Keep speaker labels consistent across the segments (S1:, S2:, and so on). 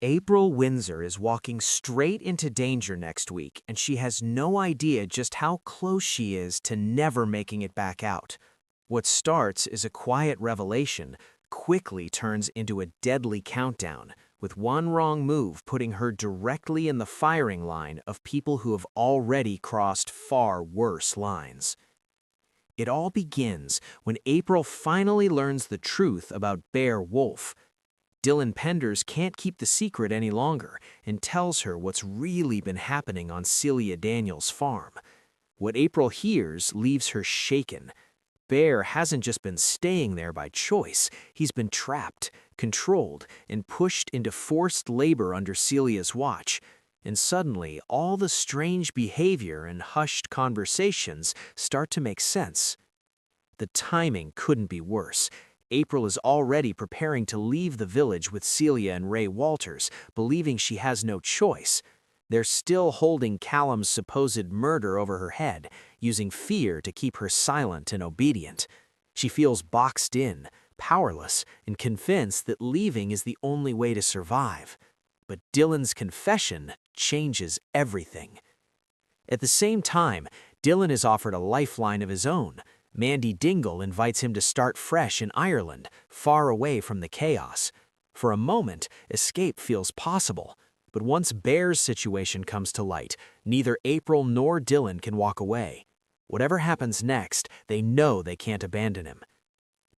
S1: April Windsor is walking straight into danger next week, and she has no idea just how close she is to never making it back out. What starts as a quiet revelation quickly turns into a deadly countdown, with one wrong move putting her directly in the firing line of people who have already crossed far worse lines. It all begins when April finally learns the truth about Bear Wolf. Dylan Penders can't keep the secret any longer and tells her what's really been happening on Celia Daniels' farm. What April hears leaves her shaken. Bear hasn't just been staying there by choice, he's been trapped, controlled, and pushed into forced labor under Celia's watch. And suddenly, all the strange behavior and hushed conversations start to make sense. The timing couldn't be worse. April is already preparing to leave the village with Celia and Ray Walters, believing she has no choice. They're still holding Callum's supposed murder over her head, using fear to keep her silent and obedient. She feels boxed in, powerless, and convinced that leaving is the only way to survive. But Dylan's confession changes everything. At the same time, Dylan is offered a lifeline of his own. Mandy Dingle invites him to start fresh in Ireland, far away from the chaos. For a moment, escape feels possible. But once Bear's situation comes to light, neither April nor Dylan can walk away. Whatever happens next, they know they can't abandon him.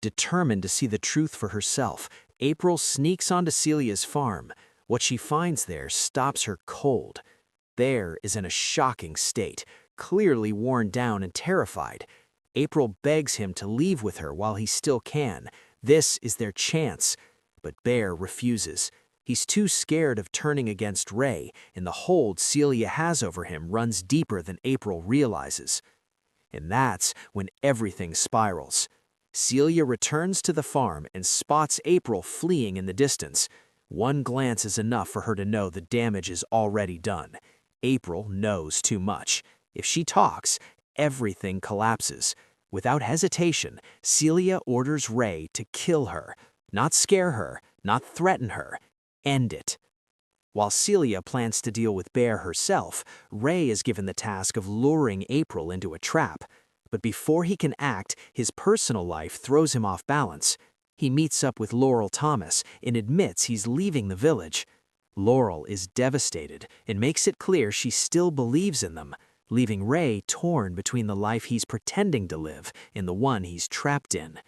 S1: Determined to see the truth for herself, April sneaks onto Celia's farm. What she finds there stops her cold. Bear is in a shocking state, clearly worn down and terrified. April begs him to leave with her while he still can. This is their chance. But Bear refuses. He's too scared of turning against Ray, and the hold Celia has over him runs deeper than April realizes. And that's when everything spirals. Celia returns to the farm and spots April fleeing in the distance. One glance is enough for her to know the damage is already done. April knows too much. If she talks, everything collapses. Without hesitation, Celia orders Ray to kill her. Not scare her, not threaten her. End it. While Celia plans to deal with Bear herself, Ray is given the task of luring April into a trap. But before he can act, his personal life throws him off balance. He meets up with Laurel Thomas and admits he's leaving the village. Laurel is devastated and makes it clear she still believes in them, leaving Ray torn between the life he's pretending to live and the one he's trapped in.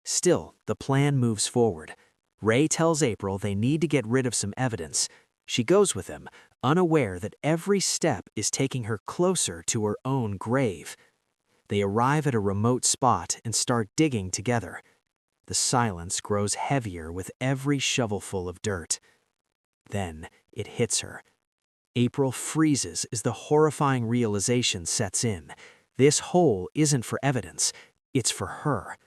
S1: Still, the plan moves forward. Ray tells April they need to get rid of some evidence. She goes with him, unaware that every step is taking her closer to her own grave. They arrive at a remote spot and start digging together. The silence grows heavier with every shovelful of dirt. Then it hits her. April freezes as the horrifying realization sets in. This hole isn't for evidence, it's for her.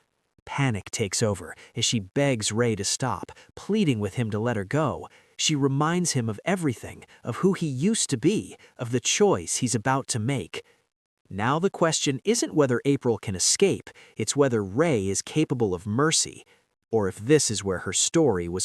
S1: Panic takes over as she begs Ray to stop, pleading with him to let her go. She reminds him of everything, of who he used to be, of the choice he's about to make. Now the question isn't whether April can escape, it's whether Ray is capable of mercy, or if this is where her story was